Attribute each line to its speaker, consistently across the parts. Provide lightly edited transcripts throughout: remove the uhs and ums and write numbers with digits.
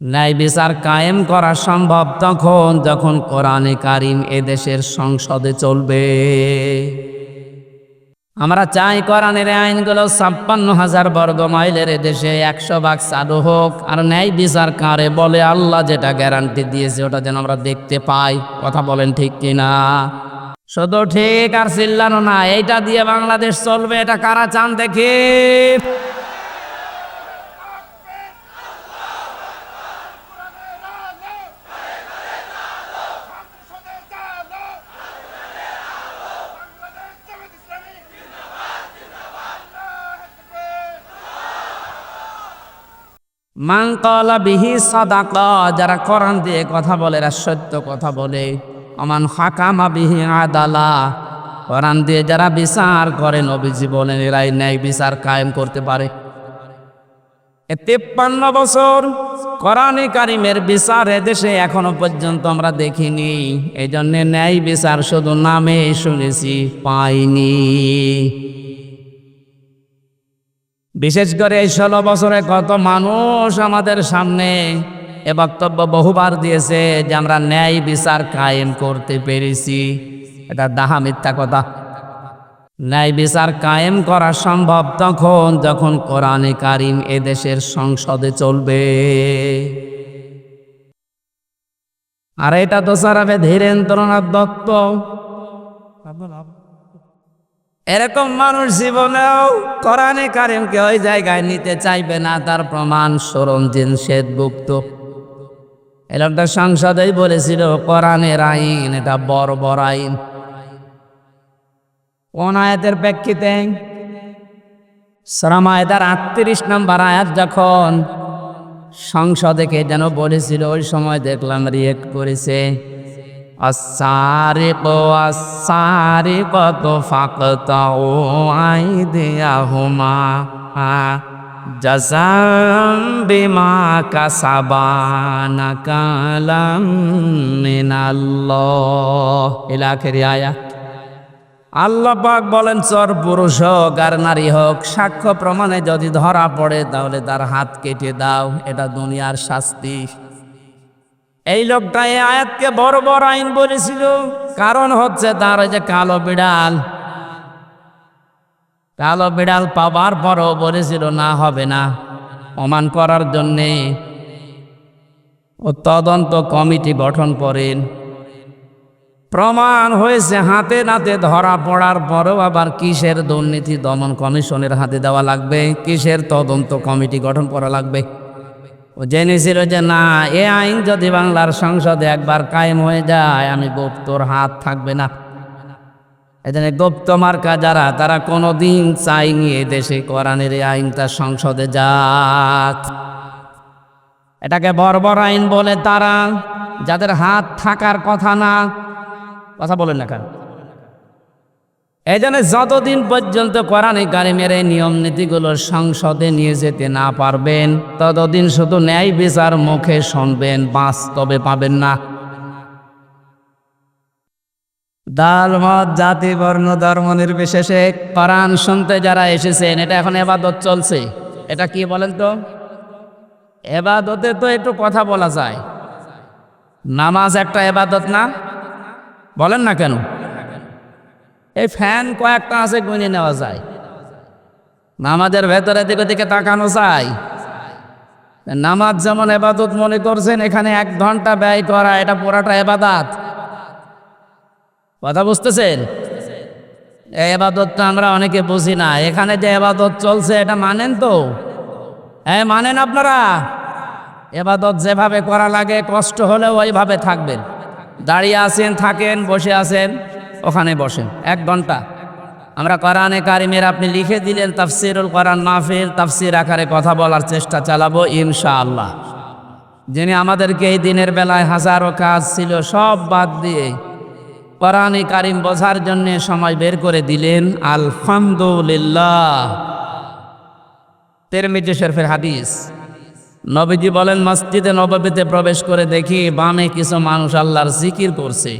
Speaker 1: ন্যায় বিচার কায়েম করা সম্ভব তখন যখন কোরআনে কারিম এদেশের সংসদে চলবে। আমরা চাই কোরআনের আইনগুলো ৫৬,০০০ বর্গ মাইলের এদেশে ১০০ ভাগ চালু হোক, আর ন্যায় বিচার কারে বলে আল্লাহ যেটা গ্যারান্টি দিয়েছে ওটা যেন আমরা দেখতে পাই। কথা বলেন ঠিক কিনা? শুধু ঠিক আর চিল্লানো না, এইটা দিয়ে বাংলাদেশ চলবে এটা কারা চান দেখি? মান ক্বালা বিহি সাদাকা, যারা কোরআন দিয়ে কথা বলে এরা সত্য কথা বলে। আমান হাকামা বিহি আদালা, কোরআন দিয়ে যারা বিচার করে নবীজি বলেন এরাই ন্যায় বিচার কায়েম করতে পারে। ৫৩ বছর কোরআনে কারিমের বিচার এদেশে এখনো পর্যন্ত আমরা দেখিনি। এই জন্য ন্যায় বিচার শুধু নামে শুনেছি, পাইনি। বিশেষ করে এই ১৬ বছরে কত মানুষ আমাদের সামনে এ বক্তব্য বহুবার দিয়েছে যে আমরা ন্যায় বিচার কায়েম করতে পেরেছি। এটা ডাহা মিথ্যা কথা। ন্যায় বিচার কায়েম করা সম্ভব তখন যখন কোরআনে কারিম এদেশের সংসদে চলবে। আর এটা তো সারাবে ধীরেন্দ্রনাথ দত্ত, এরকম মানুষ জীবনেও কোরআনে কারিমকে ওই জায়গায় নিতে চাইবে না। তার প্রমাণ সরঞ্জিন সেনগুপ্ত। এলাকা সংসদেই বলেছিল কোরআনের আইন এটা বর্বর আইন। কোন আয়াতের প্রেক্ষিতে? সূরা মায়েদার ৩৮ নম্বর আয়াত যখন সংসদে কে যেন বলেছিল, ওই সময় দেখলাম রিয়েক্ট করেছে, আস-সারিকু ওয়াস-সারিকাতু ফাকতাউ আইদিয়াহুমা জাযাআম বিমা কাসাবা নাকালাম মিনাল্লাহ। ইলা আখিরি আয়াত। আল্লাহ পাক বলেন চোর পুরুষ হোক আর নারী হোক, সাক্ষ্য প্রমাণে যদি ধরা পড়ে তাহলে তার হাত কেটে দাও, এটা দুনিয়ার শাস্তি। এই লোকটা এই আয়াতকে বড় বড় আইন বলেছিল, কারণ হচ্ছে তার ওই যে কালো বিড়াল পাবার পরও বলেছিল না হবে না, প্রমাণ করার জন্যে ও তদন্ত কমিটি গঠন করেন। প্রমাণ হয়েছে হাতে নাতে ধরা পড়ার পরেও আবার কিসের দুর্নীতি দমন কমিশনের হাতে দেওয়া লাগবে, কিসের তদন্ত কমিটি গঠন করা লাগবে। ও জেনেছিল যে না, এ আইন যদি বাংলার সংসদে একবার কায়েম হয়ে যায় আমি গুপ্তর হাত থাকবে না। এজন্য গুপ্ত মার্কা যারা, তারা কোনোদিন চাইনি এ দেশে কোরআনের এই আইনটা সংসদে যাক। এটাকে বর্বর আইন বলে তারা, যাদের হাত থাকার কথা না। কথা বলেন না কেন? এই জন্য যতদিন পর্যন্ত কোরআনে কারিমের এই নিয়ম নীতিগুলো সংসদে নিয়ে যেতে না পারবেন ততদিন শুধু ন্যায় বিচার মুখে শুনবেন, বাস্তবে পাবেন না। দল মত জাতি বর্ণ ধর্ম নির্বিশেষে কোরআন শুনতে যারা এসেছেন, এটা এখন ইবাদত চলছে। এটা কি বলেন তো? ইবাদতে তো একটু কথা বলা যায়। নামাজ একটা ইবাদত না? বলেন না কেন? এই ফ্যান কয়েকটা আছে, গুনে নেওয়া যায়। নামাজের ভেতরে দিকে দিকে তাকানো যায়। নামাজ যেমন ইবাদত মনে করছেন, এখানে ১ ঘন্টা ব্যয় করা এটা পুরাটা ইবাদত। কথা বুঝতেছেন? এই ইবাদতটা আমরা অনেকে বুঝি না। এখানে যে ইবাদত চলছে এটা মানেন তো? হ্যাঁ মানেন আপনারা? ইবাদত যেভাবে করা লাগে কষ্ট হলেও ওইভাবে থাকবেন। দাঁড়িয়ে আছেন থাকেন, বসে আছেন ওখানে বসেন ১ ঘন্টা। আমরা কোরআনে কারিমের আপনি লিখে দিলেন তাফসিরুল কোরআন মাহফিল, তাফসির আকারে কথা বলার চেষ্টা চালাবো ইনশাআল্লাহ। যিনি আমাদেরকে এই দিনের বেলায় হাজারো কাজ ছিল সব বাদ দিয়ে কোরআনে কারিম বোঝার জন্য সময় বের করে দিলেন, আলহামদুলিল্লাহ। তিরমিজি শরীফের হাদিস, নবীজি বলেন মসজিদে নববীতে প্রবেশ করে দেখি বামে কিছু মানুষ আল্লাহর জিকির করছে,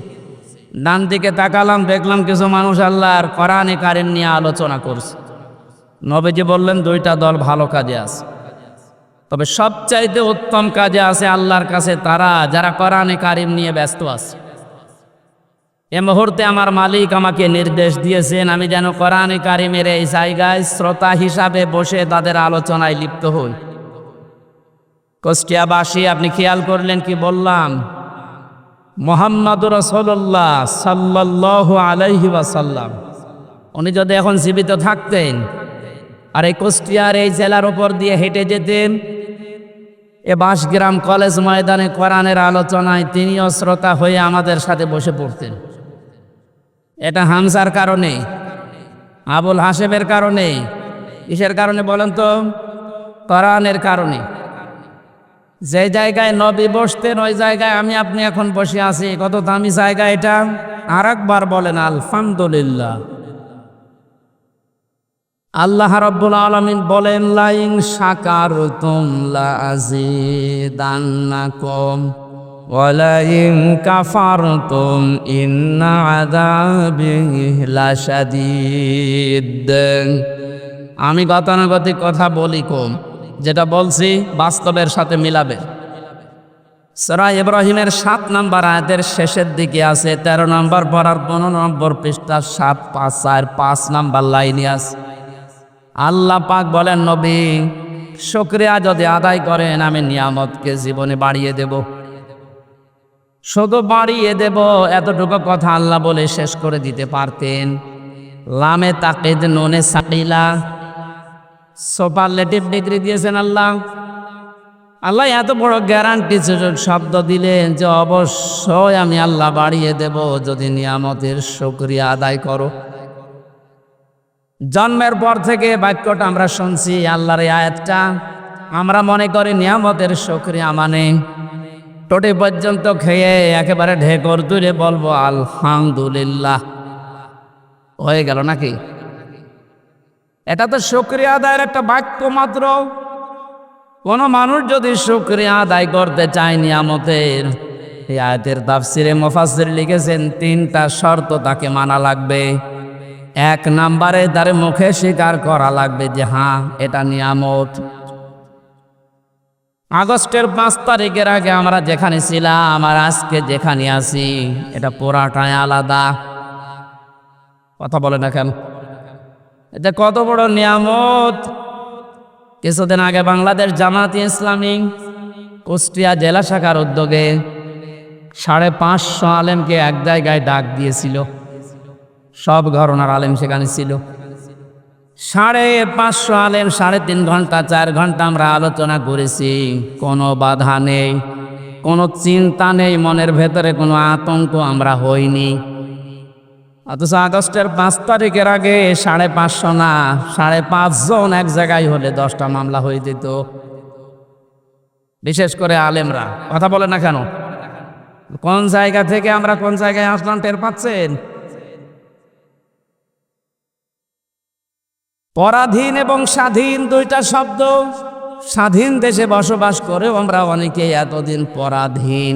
Speaker 1: ডান দিকে তাকালাম দেখলাম কিছু মানুষ আল্লাহর কোরআনে কারিম নিয়ে আলোচনা করছে। নবীজি বললেন ২টা দল ভালো কাজে আছে। তবে সবচাইতে উত্তম কাজে আছে আল্লাহর কাছে তারা যারা কোরআনে কারিম নিয়ে ব্যস্ত আছে। এ মুহূর্তে আমার মালিক আমাকে নির্দেশ দিয়েছেন আমি যেন কোরআনে কারিমের এই জায়গায় শ্রোতা হিসাবে বসে তাদের আলোচনায় লিপ্ত হই। কুষ্টিয়াবাসী, আপনি খেয়াল করলেন কি বললাম? মুহাম্মাদুর রাসূলুল্লাহ সাল্লাল্লাহু আলাইহি ওয়াসাল্লাম উনি যদি এখন জীবিত থাকতেন আর এই কুষ্টিয়ার এই জেলার উপর দিয়ে হেঁটে যেতেন, এ বাঁশগ্রাম কলেজ ময়দানে কোরআনের আলোচনায় তিনিও শ্রোতা হয়ে আমাদের সাথে বসে পড়তেন। এটা হামজার কারণে, আবুল হাসেমের কারণে, কিসের কারণে বলেন তো? কোরআনের কারণে। যে জায়গায় নবী বসতেন ওই জায়গায় আমি আপনি এখন বসে আছি। কত দামি জায়গা এটা! আর একবার বলেন আলহামদুলিল্লাহ। আল্লাহ রাব্বুল আলামিন বলেন লাইন শাকারতুম লাযিদান্নাকুম ওয়া লাইন কাফারতুম ইন্না আযাবি লাশাদীদ। আমি গতানুগতিক কথা বলি কম, যেটা বলছি বাস্তবের সাথে মিলাবে। সূরা ইব্রাহিমের 7 নম্বর আয়াতের শেষের দিকে আছে 13 নম্বর পড়ার 15 নম্বর পৃষ্ঠা 7, 5, 4, 5 নম্বর লাইনে আছে। আল্লাহ পাক বলেন নবী শুকরিয়া যদি আদায় করেন আমি নিয়ামতকে জীবনে বাড়িয়ে দেব, শুধু বাড়িয়ে দেব। এতটুকু কথা আল্লাহ বলে শেষ করে দিতে পারতেন। লামে তাকিদ নুনে সাকিলা সুপারলেটিভ ডিগ্রি দিয়েছেন আল্লাহ। আল্লাহ এত বড় গ্যারান্টি শব্দ দিলেন যে অবশ্যই আমি আল্লাহ বাড়িয়ে দেব যদি নিয়ামতের শুকরিয়া আদায় করো। জন্মের পর থেকে বাক্যটা আমরা শুনছি, আল্লাহর এই আয়াতটা। আমরা মনে করি নিয়ামতের শুকরিয়া মানে টোটি পর্যন্ত খেয়ে একেবারে ঢেকর তুলে বলবো আলহামদুলিল্লাহ, হয়ে গেল নাকি? এটা তো শুকরিয়া আদায়ের একটা বাক্য মাত্র। কোন মানুষ যদি শুকরিয়া আদায় করতে চায় নিয়ামতের, এই আয়াতের তাফসিরে মুফাসসির লিখেছেন 3টা শর্ত তাকে মানা লাগবে। 1 নম্বরে তার মুখে স্বীকার করা লাগবে যে হ্যাঁ এটা নিয়ামত। আগস্টের 5 তারিখের আগে আমরা যেখানে ছিলাম আর আজকে যেখানে আছি এটা পুরাটাই আলাদা। কথা বলে না কেন? এটা কত বড় নিয়ামত! কিছুদিন আগে বাংলাদেশ জামাতে ইসলামী কুষ্টিয়া জেলা শাখার উদ্যোগে 550 আলেমকে এক জায়গায় ডাক দিয়েছিল। সব ঘরানার আলেম সেখানে ছিল। 550 আলেম 3.5 ঘন্টা 4 ঘন্টা আমরা আলোচনা করেছি। কোনো বাধা নেই, কোনো চিন্তা নেই, মনের ভেতরে কোনো আতঙ্ক আমরা হইনি। অথচ আগস্টের 5 তারিখের আগে 550 না 5.5 জন এক জায়গায় হলে 10টা মামলা হয়ে যেত। বিশেষ করে আলেমরা। কথা বলে না কেন? কোন জায়গা থেকে আমরা কোন জায়গায় আসলাম টের পাচ্ছেন? পরাধীন এবং স্বাধীন 2টা শব্দ। স্বাধীন দেশে বসবাস করেও আমরা অনেকেই এতদিন পরাধীন।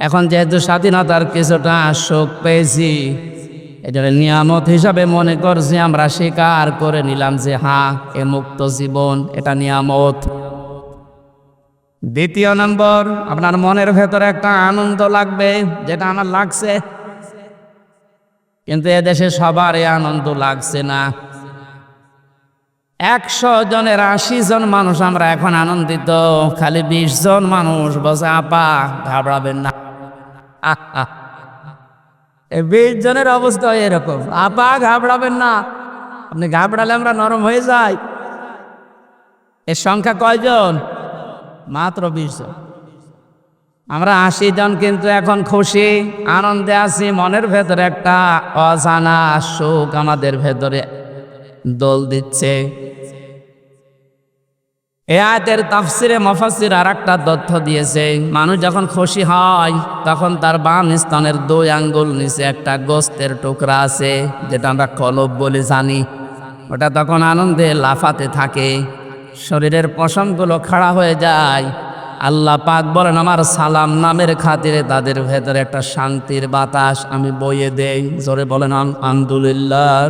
Speaker 1: এখন যেহেতু স্বাধীনতার কিছুটা সুখ পেয়েছি, এটা নিয়ামত হিসাবে মনে করছি, আমরা স্বীকার করে নিলাম যে হ্যাঁ এ মুক্ত জীবন এটা নিয়ামত। 2 নম্বর, আপনার মনের ভেতরে একটা আনন্দ লাগবে, যেটা আমার লাগছে। কিন্তু এদেশে সবার এই আনন্দ লাগছে না। 100 জনের 80 জন মানুষ আমরা এখন আনন্দিত, খালি 20 জন মানুষ বসে আপা ঘাবড়াবেন না। 20 জনের অবস্থা এরকম, আপা ঘাবড়াবেন না। আপনি ঘাবড়ালে আমরা নরম হয়ে যাই। এর সংখ্যা কয়জন? মাত্র 20 জন। আমরা 80 জন কিন্তু এখন খুশি, আনন্দে আছি। মনের ভেতরে একটা অজানা সুখ আমাদের ভেতরে দোল দিচ্ছে। এই আয়াতের তাফসিরে মুফাসসির আরেকটা তথ্য দিয়েছে, মানুষ যখন খুশি হয় তখন তার বাম স্তনের 2 আঙ্গুল নিচে একটা গোস্তের টুকরা আছে, যেটা আমরা কলব বলে জানি। ওটা তখন আনন্দে লাফাতে থাকে, শরীরের পশমগুলো খাড়া হয়ে যায়। আল্লাহ পাক বলেন আমার সালাম নামের খাতিরে তাদের ভেতরে একটা শান্তির বাতাস আমি বইয়ে দেই। জোরে বলেন আলহামদুলিল্লাহ।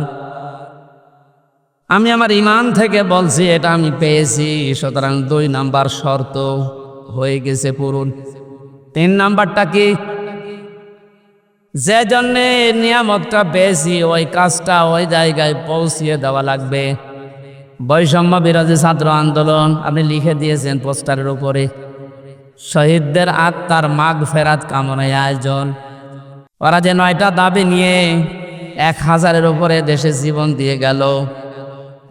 Speaker 1: আমি আমার ইমান থেকে বলছি এটা আমি পেয়েছি, সুতরাং 2 নাম্বার শর্ত হয়ে গেছে পূরণ। 3 নাম্বারটা কি? যে জন্যে নিয়ামতটা পেয়েছি ওই কাজটা ওই জায়গায় পৌঁছিয়ে দেওয়া লাগবে। বৈষম্য বিরোধী ছাত্র আন্দোলন আপনি লিখে দিয়েছেন পোস্টারের উপরে, শহীদদের আত্মার মাগফেরাত কামনায় আয়োজন। ওরা যে 9টা দাবি নিয়ে 1000-এর উপরে দেশে জীবন দিয়ে গেল,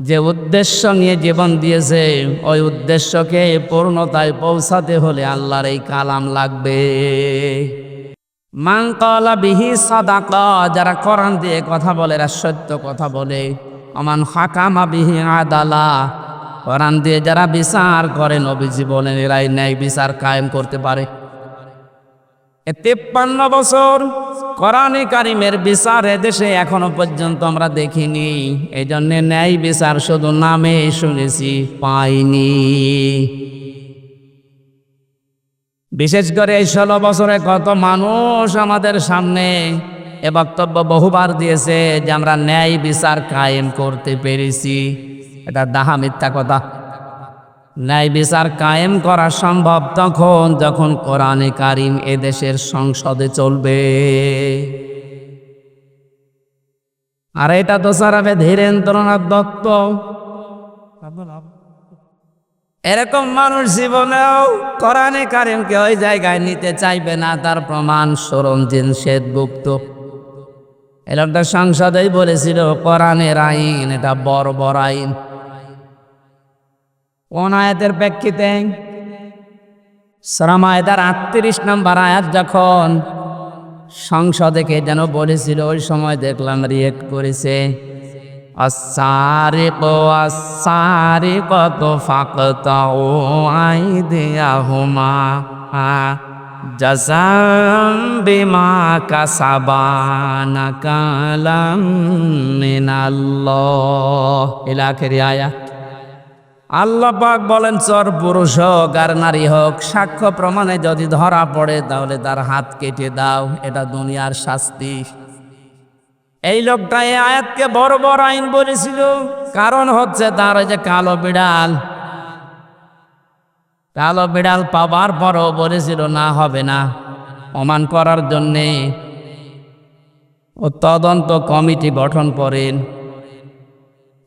Speaker 1: যে উদ্দেশ্য নিয়ে জীবন দিয়েছে ওই উদ্দেশ্যকে পূর্ণতায় পৌঁছাতে হলে আল্লাহর এই কালাম লাগবে। মান ক্বালা বিহি সাদাকা, যারা কোরআন দিয়ে কথা বলে এরা সত্য কথা বলে। আমান হাকামা বিহি আদালা, কোরআন দিয়ে যারা বিচার করে নবীজি বলেন এরাই ন্যায় বিচার কায়েম করতে পারে। 53 বছর কোরআনে কারিমের বিচার এদেশে এখনো পর্যন্ত আমরা দেখিনি। এই জন্য ন্যায় বিচার শুধু নামে শুনেছি, পাইনি। বিশেষ করে এই 16 বছরে কত মানুষ আমাদের সামনে এ বক্তব্য বহুবার দিয়েছে যে আমরা ন্যায় বিচার কায়েম করতে পেরেছি। এটা ডাহা মিথ্যা কথা। ন্যায় বিচার কায়েম করা সম্ভব তখন যখন কোরআনে কারিম এদেশের সংসদে চলবে। আর এটা তো সারাবে ধীরেন্দ্রনাথ দত্ত, এরকম মানুষ জীবনেও কোরআনে কারিমকে ওই জায়গায় নিতে চাইবে না। তার প্রমাণ সরঞ্জিন সেনগুপ্ত। এই লোকটা সংসদেই বলেছিল কোরআনের আইন এটা বর্বর আইন। কোন আয়াতের প্রেক্ষিতে? সূরা মায়েদার 38 নম্বর আয়াত যখন সংসদে কে যেন বলেছিল, ওই সময় দেখলাম রিয়েক্ট করেছে, আস-সারিকু আস-সারিকাতু ফাকতাউ আইদিয়াহুমা জাযাম বিমা কাসাবা নাকালাম মিনাল্লাহ ইলা আখির আয়াত। আল্লাহ পাক বলেন চোর পুরুষ হোক আর নারী হোক, সাক্ষ্য প্রমাণে যদি ধরা পড়ে তাহলে তার হাত কেটে দাও, এটা দুনিয়ার শাস্তি। এই লোকটা এই আয়াতকে বড় বড় আইন বলেছিল, কারণ হচ্ছে তার ওই যে কালো বিড়াল পাওয়ার পরও বলেছিল না হবে না, অমান করার জন্যে ও তদন্ত কমিটি গঠন করেন।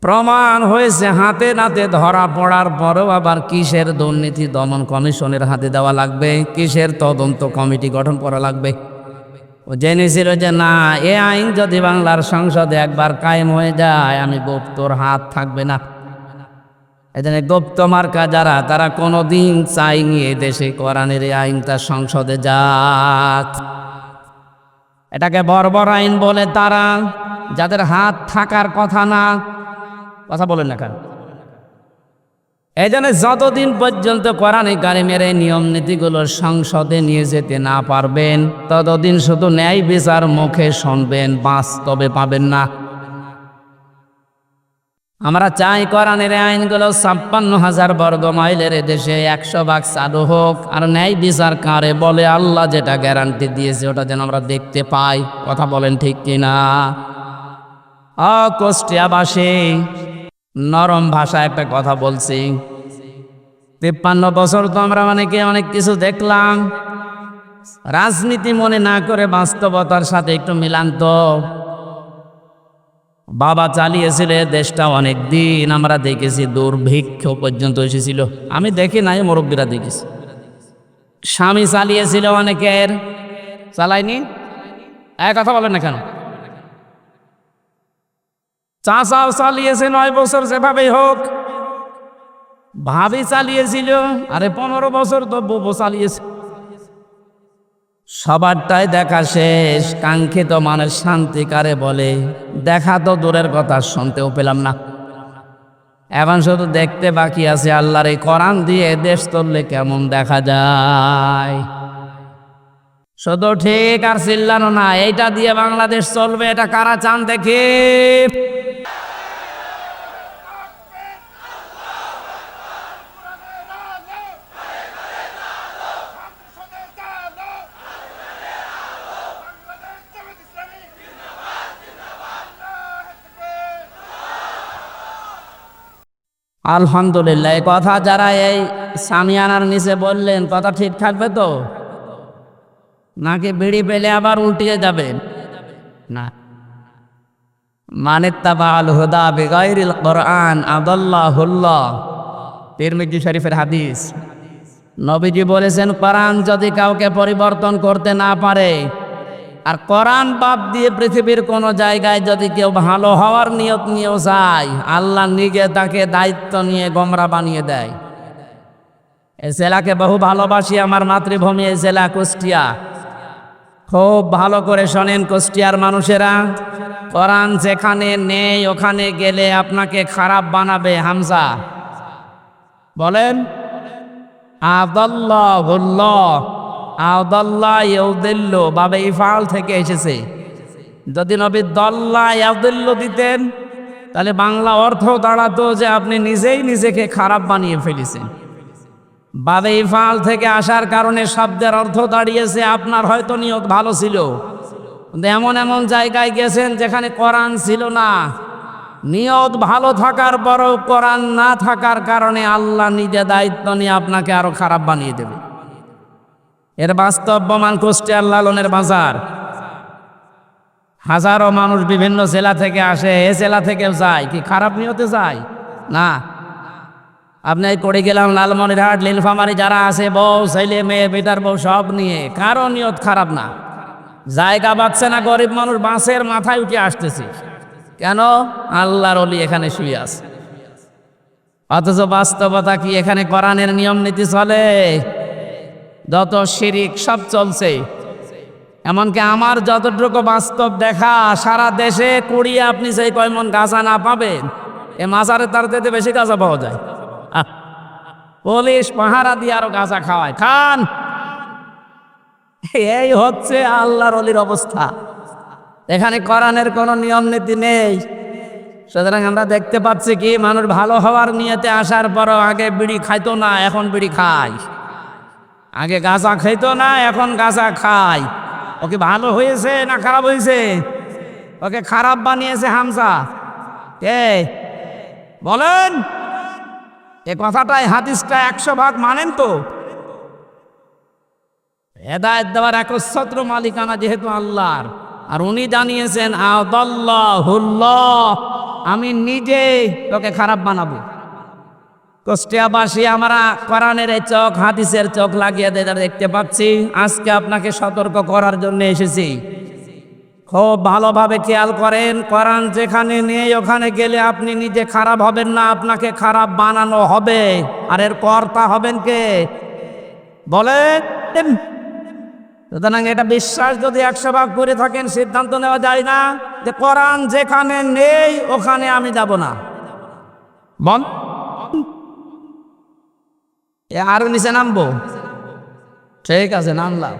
Speaker 1: প্রমাণ হয়েছে হাতে নাতে ধরা পড়ার পরেও আবার কিসের দুর্নীতি দমন কমিশনের হাতে দেওয়া লাগবে, কিসের তদন্ত কমিটি গঠন করা লাগবে। ও জেনেছিল যে না, এ আইন যদি বাংলার সংসদে একবার কায়েম হয়ে যায় আমি গুপ্তর হাত থাকবে না। এজন্য গুপ্ত মার্কা যারা, তারা কোনোদিন চাইনি এ দেশে কোরআনের এই আইনটা সংসদে যাক। এটাকে বর্বর আইন বলে তারা, যাদের হাত থাকার কথা না। কথা বলেন না কেন? এই জন্য যতদিন পর্যন্ত কোরআনে কারিমের এই নিয়ম নীতিগুলো সংসদে নিয়ে যেতে না পারবেন ততদিন শুধু ন্যায় বিচার মুখে শুনবেন, বাস্তবে পাবেন না। আমরা চাই কোরআনের আইনগুলো 56,000 বর্গ মাইলের দেশে 100% চালু হোক, আর ন্যায় বিচার কারে বলে আল্লাহ যেটা গ্যারান্টি দিয়েছে ওটা যেন আমরা দেখতে পাই। কথা বলেন ঠিক কিনা? কুষ্টিয়াবাসী নরম ভাষায় একটা কথা বলছি। 53 বছর তো আমরা অনেকে অনেক কিছু দেখলাম, রাজনীতি মনে না করে বাস্তবতার সাথে একটু মিলান তো। বাবা চালিয়েছিল দেশটা অনেক দিন, আমরা দেখেছি দুর্ভিক্ষ পর্যন্ত এসেছিল। আমি দেখি নাই, মুরব্বীরা দেখেছি। স্বামী চালিয়েছিল অনেকের, চালায়নি? এক কথা বলেন না কেন? চাচাও চালিয়েছে 9 বছর, যেভাবেই হোক। ভাবি চালিয়েছিল, আরে 15 বছর তো বুবু চালিয়েছে। সবারটাই দেখা শেষ। কাঙ্ক্ষিত মানের শান্তি কারে বলে? দেখা তো দূরের কথা, শুনতেও পেলাম না। এখন শুধু দেখতে বাকি আছে আল্লাহর এই কোরআন দিয়ে দেশ চললে কেমন দেখা যায়। শুধু ঠিক আর চিল্লানো না, এইটা দিয়ে বাংলাদেশ চলবে এটা কারা চান দেখি? আলহামদুলিল্লাহ। এই কথা যারা এই সামিয়ানার নিচে বললেন, কথা ঠিক থাকবে তো, নাকি বিড়ি পেলে আবার উল্টিয়ে যাবেন? না। মানিত্তাবা আল হুদা বিগাইরিল কোরআন আদাল্লাহুল্লাহ, তিরমিজি শরীফের হাদিস। নবীজি বলেছেন, কোরআন যদি কাউকে পরিবর্তন করতে না পারে, আর কোরআন বাদ দিয়ে পৃথিবীর কোনো জায়গায় যদি কেউ ভালো হওয়ার নিয়ত নিয়েও যায়, আল্লাহ নিজে তাকে দায়িত্ব নিয়ে গোমরা বানিয়ে দেয়। এই জেলাকে বহু ভালোবাসি, আমার মাতৃভূমি এই জেলা কুষ্টিয়া। খুব ভালো করে শোনেন কুষ্টিয়ার মানুষেরা, কোরআন যেখানে নেই ওখানে গেলে আপনাকে খারাপ বানাবে। হামজা বলেন, আদাল্লাহুল্লাহ, আদাল্লাহ ইউদিল্লু বাবে ইফআল থেকে এসেছে। যদি নবী দল্লা ইয়াদিল্লু দিতেন, তাহলে বাংলা অর্থ দাঁড়াতো যে আপনি নিজেই নিজেকে খারাপ বানিয়ে ফেলেছেন। বাবে ইফআল থেকে আসার কারণে শব্দের অর্থ দাঁড়িয়েছে আপনার হয়তো নিয়ত ভালো ছিল, কিন্তু এমন এমন জায়গায় গেছেন যেখানে কোরআন ছিল না। নিয়ত ভালো থাকার পরও কোরআন না থাকার কারণে আল্লাহ নিজে দায়িত্ব নিয়ে আপনাকে আরো খারাপ বানিয়ে দেবে। এর বাস্তব প্রমাণ কুষ্টিয়ার লালনের বাজার। হাজারো মানুষ বিভিন্ন জেলা থেকে আসে, এ জেলা থেকেও যায়, কি খারাপ নিয়তে যায় না। আপনি করে গেলাম লালমনিরহাট, নীলফামারী যারা আছে, বউ ছেলে মেয়ে বেটার বউ সব নিয়ে, কারো নিয়ত খারাপ না। জায়গা পাচ্ছে না, গরিব মানুষ বাঁশের মাথায় উঠে আসতেছে, কেন? আল্লাহর ওলি এখানে শুয়ে আছে। অথচ বাস্তবতা কি? এখানে কোরআনের নিয়ম নীতি চলে, যত শিরিক সব চলছে। এমনকি আমার যতটুকু বাস্তব দেখা, সারা দেশে কুড়িয়ে আপনি সেই কয়মন গাঁজা না পাবেন, এ মাজারে তার থেকে বেশি গাঁজা পাওয়া যায়। পুলিশ পাহারা দিয়ে আরো গাঁজা খাওয়ায়, খান। এই হচ্ছে আল্লাহর ওলির অবস্থা। এখানে কোরআনের কোনো নিয়ম নীতি নেই। সুতরাং আমরা দেখতে পাচ্ছি কি, মানুষ ভালো হওয়ার নিয়তে আসার পরও আগে বিড়ি খাইতো না, এখন বিড়ি খায়। আগে গাঁজা খাইতো না, এখন গাঁজা খায়। ওকে ভালো হয়েছে না খারাপ হয়েছে? ওকে খারাপ বানিয়েছে হামজা। কে বলেন? এ কথাটাই হাদিসটা 100 ভাগ মানেন তো? হেদায়েত দেওয়ার একচ্ছত্র মালিকানা যেহেতু আল্লাহর, আর উনি জানিয়েছেন আদাল্লাহুল্লাহ, আমি নিজে তোকে খারাপ বানাবো। কুষ্টিয়াবাসী, আমরা কোরআনের এই চোখ, হাদিসের চোখ লাগিয়ে দেখতে পাচ্ছি। আজকে আপনাকে সতর্ক করার জন্য এসেছি। খুব ভালোভাবে খেয়াল করেন, কোরআন যেখানে নেই ওখানে গেলে আপনি নিজে খারাপ হবেন না, আপনাকে খারাপ বানানো হবে। আর এর কর্তা হবেন কে বলেন? সুতরাং এটা বিশ্বাস যদি 100 ভাগ করে থাকেন, সিদ্ধান্ত নেওয়া যায় না যে কোরআন যেখানে নেই ওখানে আমি যাব না। বল, আরো নিচে নামবো? ঠিক আছে, নামলাম।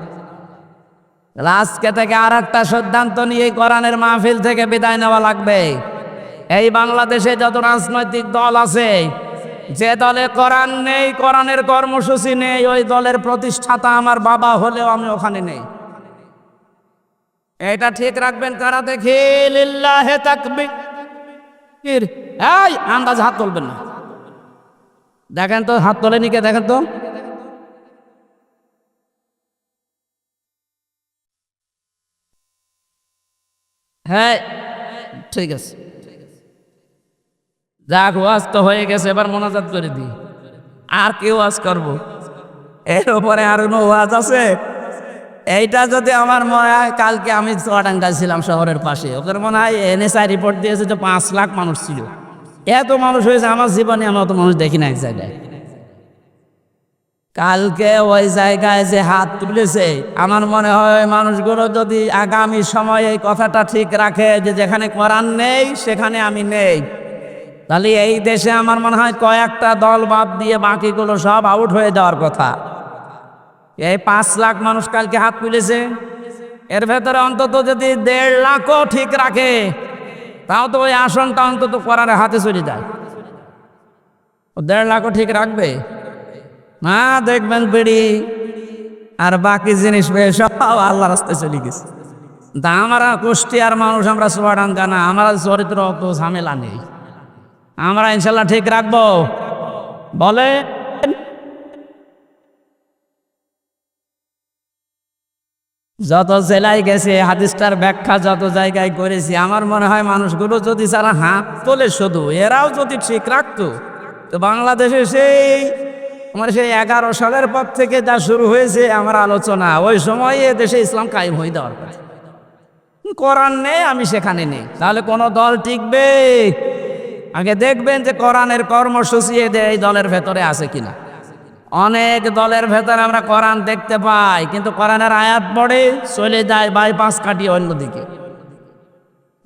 Speaker 1: আজকে থেকে আর একটা সিদ্ধান্ত নিয়ে কোরআনের মাহফিল থেকে বিদায় নেওয়া লাগবে। এই বাংলাদেশে যত রাজনৈতিক দল আছে, যে দলে কোরআন নেই, কোরআনের কর্মসূচি নেই, ওই দলের প্রতিষ্ঠাতা আমার বাবা হলেও আমি ওখানে নেই। এটা ঠিক রাখবেন কারা? দেখি, লিল্লাহে তাকবীর। এই আন্দাজ হাত তুলবেন না, দেখেন তো হাত তোলেনি কে, দেখেন তো। হ্যাঁ ঠিক আছে, যাক, ওয়াজ তো হয়ে গেছে, এবার মোনাজাত করে দিই। আর কি ওয়াজ করবো? এর উপরে আর কোনো ওয়াজ আছে? এইটা যদি আমার মনে হয়, কালকে আমি চুয়াডাঙ্গায় ছিলাম শহরের পাশে, ওদের মনে হয় NSI রিপোর্ট দিয়েছে যে 5 লাখ মানুষ ছিল। এত মানুষ হয়েছে, আমার জীবনে আমি অত মানুষ দেখি না এক জায়গায়। কালকে ওই জায়গায় যে হাত তুলেছে, আমার মনে হয় ওই মানুষগুলো যদি আগামী সময়ে এই কথাটা ঠিক রাখে যে যেখানে কোরআন নেই সেখানে আমি নেই, তাহলে এই দেশে আমার মনে হয় কয়েকটা দল বাদ দিয়ে বাকিগুলো সব আউট হয়ে যাওয়ার কথা। এই 5 লাখ মানুষ কালকে হাত তুলেছে, এর ভেতরে অন্তত যদি 1.5 লাখও ঠিক রাখে, তাও তো ওই আসনটা অন্তত কোরআনের হাতে চলে যায়। 1.5 লাখও ঠিক রাখবে না, দেখবেন বিড়ি আর বাকি জিনিস সব আল্লাহ রাস্তায় চলে গেছে। তা আমরা কুষ্টিয়ার মানুষ, আমরা চুয়াডাঙ্গা না, আমরা চরিত্র অত ঝামেলা নেই। আমরা ইনশাল্লাহ ঠিক রাখবো? বলে যত জেলায় গেছে হাদিসটার ব্যাখ্যা যত জায়গায় করেছি, আমার মনে হয় মানুষগুলো যদি যারা হাত তোলে শুধু এরাও যদি ঠিক রাখতো, তো বাংলাদেশে সেই 11 সালের পর থেকে যা শুরু হয়েছে আমার আলোচনা, ওই সময় এ দেশে ইসলাম কায়েম হয়ে দেওয়ার কথা। কোরআন নেই, আমি সেখানে নেই, তাহলে কোনো দল টিকবে? আগে দেখবেন যে কোরআনের কর্মসূচি এই দলের ভেতরে আছে কিনা। অনেক দলের ভেতরে আমরা কোরআন দেখতে পাই, কিন্তু কোরআনের আয়াত পড়ে চলে যায় বাইপাস কাটিয়ে অন্যদিকে।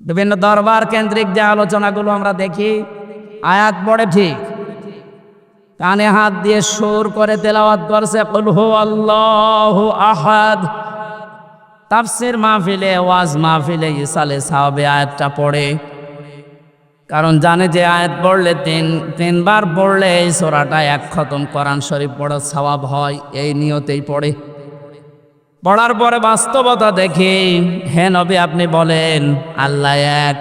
Speaker 1: বিভিন্ন দরবার কেন্দ্রিক যে আলোচনাগুলো আমরা দেখি, আয়াত পড়ে ঠিক, কানে হাত দিয়ে সুর করে তেলাওয়াত করছে কুল হু আল্লাহু আহাদ। তাফসীর মাহফিলে, ওয়াজ মাহফিলে ইসালে সাহাবে আয়াতটা পড়ে, কারণ জানে যে আয়াত পড়লে তিনবার পড়লে এই সূরাটা এক খতম কোরআন শরীফ পড়ার সওয়াব হয়, এই নিয়তেই পড়ে। পড়ার পরে বাস্তবতা দেখি, হে নবী আপনি বলেন আল্লাহ এক।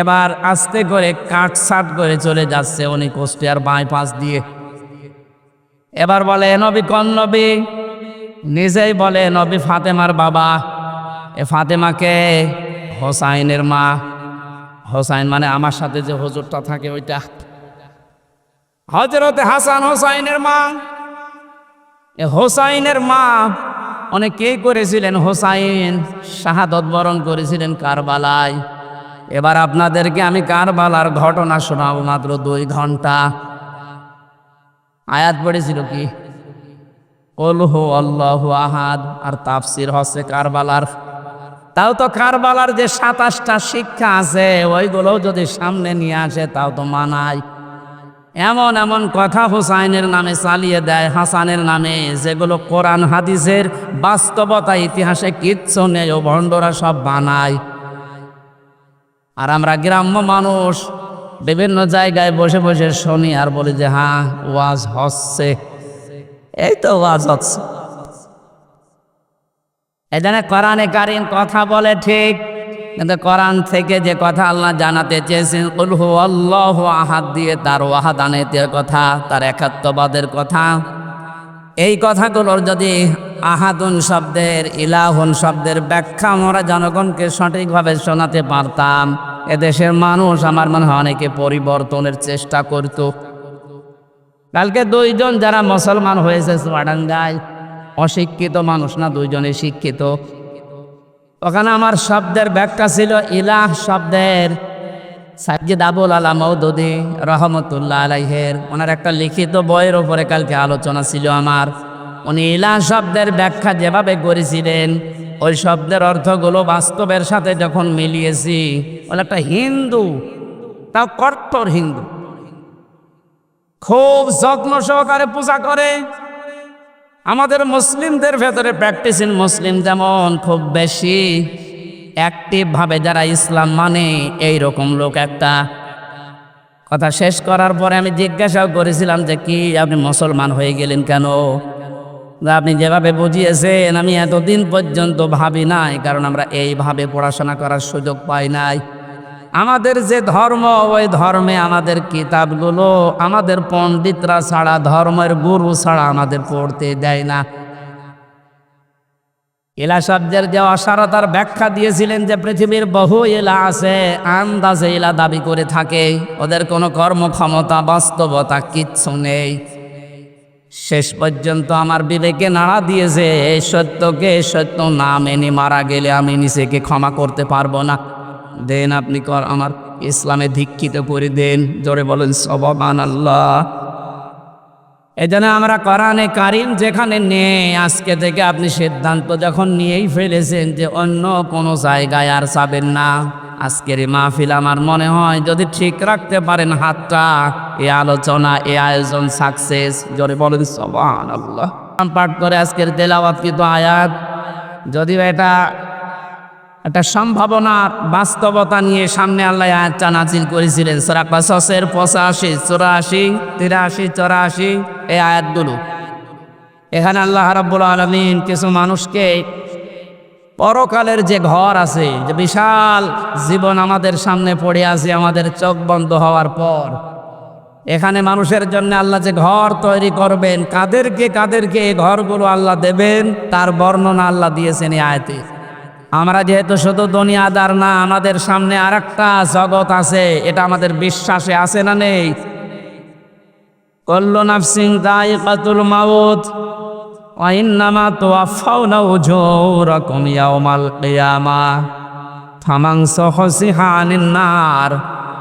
Speaker 1: এবার আস্তে করে কাটসাট করে চলে যাচ্ছে উনি কুষ্টিয়ার বাইপাস দিয়ে। এবার বলে নবী কোন নবী? নিজেই বলে নবী ফাতেমার বাবা। এ ফাতেমাকে হোসাইনের মা। হোসাইন মানে আমার সাথে যে হুজুরটা থাকে ওইটা, হযরতে হাসান হোসাইনের মা। এ হোসাইনের মা অনেকেই করেছিলেন, হোসাইন শাহাদত বরণ করেছিলেন কারবালায়। এবার আপনাদেরকে আমি কারবালার ঘটনা শোনাবো মাত্র 2 ঘন্টা। আয়াত পড়েছিল কি? কুল হু আল্লাহু আহাদ, আর তাফসীর হচ্ছে কারবালার। তাও তো কারবালার যে 27টা শিক্ষা আছে ওইগুলো যদি সামনে নিয়ে আসে তাও তো মানায়। এমন এমন কথা হুসাইনের নামে চালিয়ে দেয়, হাসানের নামে, যেগুলো কোরআন হাদিসের বাস্তবতা ইতিহাসে কিচ্ছু নেই, ও ভণ্ডরা সব বানায়। আর আমরা গ্রাম্য মানুষ বিভিন্ন জায়গায় বসে বসে শুনি আর বলি যে হ্যাঁ ওয়াজ হচ্ছে, এই তো ওয়াজ হচ্ছে। এই জন্য কোরআনে কারীম কথা বলে ঠিক, কিন্তু কোরআন থেকে যে কথা আল্লাহ জানাতে চেয়েছেন কুল হু আল্লাহু আহাদ দিয়ে তার ওয়াহাদানিয়তের কথা, তার একাত্মবাদের কথা, এই কথাগুলোর যদি আহাদুন শব্দের, ইলাহুন শব্দের ব্যাখ্যা আমরা জনগণকে সঠিকভাবে শোনাতে পারতাম, এদেশের মানুষ আমার মনে হয় অনেকে পরিবর্তনের চেষ্টা করত। কালকে 2 জন যারা মুসলমান হয়েছে চুয়াডাঙ্গায়, অশিক্ষিত মানুষ না, 2 জনে শিক্ষিত। ওখানে আমার শব্দের ব্যাখ্যা ছিল ইলাহ শব্দের সাইয়্যিদ আবুল আলা মওদুদী রহমতুল্লাহ আলাইহের, ওনার একটা লিখিত বইয়ের উপরে কালকে আলোচনা ছিল আমার। উনি ইলাহ শব্দের ব্যাখ্যা যেভাবে করেছিলেন, ওই শব্দের অর্থগুলো বাস্তবের সাথে যখন মিলিয়েছি, ওটা একটা হিন্দু, তাও কট্টর হিন্দু, খুব যত্ন সহকারে পূজা করে। আমাদের মুসলিমদের ভেতরে প্র্যাকটিসিং মুসলিম যেমন খুব বেশি অ্যাক্টিভ ভাবে যারা ইসলাম মানে, এই রকম লোক একটা। কথা শেষ করার পরে আমি জিজ্ঞাসাও করেছিলাম যে কি আপনি মুসলমান হয়ে গেলেন কেন? আপনি যেভাবে বুঝিয়েছেন আমি এতদিন পর্যন্ত ভাবি নাই, কারণ আমরা এইভাবে পড়াশোনা করার সুযোগ পাই নাই। আমাদের যে ধর্ম, ওই ধর্মে আমাদের কিতাবগুলো আমাদের পণ্ডিতরা ছাড়া, ধর্মের গুরু ছাড়া আমাদের পড়তে দেয় না। ইলা শব্দের যে অসারতার ব্যাখ্যা দিয়েছিলেন যে পৃথিবীর বহু ইলা আছে, আন্দাজে ইলা দাবি করে থাকে, ওদের কোনো কর্মক্ষমতা বাস্তবতা কিচ্ছু নেই। শেষ পর্যন্ত আমার বিবেকে নাড়া দিয়েছে, এই সত্যকে সত্য না মেনে মারা গেলে আমি নিজেকে ক্ষমা করতে পারবো না। দেন আপনি আমার ইসলামে দীক্ষিত করে দেন, জোরে বলেন সুবহানাল্লাহ। এই জন্য আমরা কোরআনে কারীম যেখানে নেই, আজকে থেকে আপনি সিদ্ধান্ত যখন নিয়েই ফেলেছেন যে অন্য কোনো জায়গায় আর যাবেন না, আজকের এই মাহফিল আমার মনে হয় যদি ঠিক রাখতে পারেন হাতটা, এই আলোচনা, এই আয়োজন সাকসেস। জোরে বলেন সুবহানাল্লাহ। পাঠ করে আজকের তেলাওয়াতকৃত আয়াত, যদিও এটা একটা সম্ভাবনার বাস্তবতা নিয়ে সামনে আল্লাহ আয়াতটা নাযিল করেছিলেন। সূরা কাসাসের 85, 84, 83, 84 এই আয়াতগুলো। এখানে আল্লাহ রাব্বুল আলামিন কিছু মানুষকে পরকালের যে ঘর আছে, যে বিশাল জীবন আমাদের সামনে পড়ে আছে আমাদের চোখ বন্ধ হওয়ার পর, এখানে মানুষের জন্য আল্লাহ যে ঘর তৈরি করবেন, কাদেরকে এই ঘরগুলো আল্লাহ দেবেন তার বর্ণনা আল্লাহ দিয়েছেন এই আয়াতে। আমরা যেহেতু শুধু দুনিয়াদার না, আমাদের সামনে আরেকটা জগৎ আছে, এটা আমাদের বিশ্বাসে আছে না নেই? কুল্লু নাফসিন যায়িকাতুল মাউত ওয়া ইন্নামা তুওয়াফাউনা উজুরাকুম ইয়াওমাল কিয়ামাহ ফামান যুহজিহা আনিন নার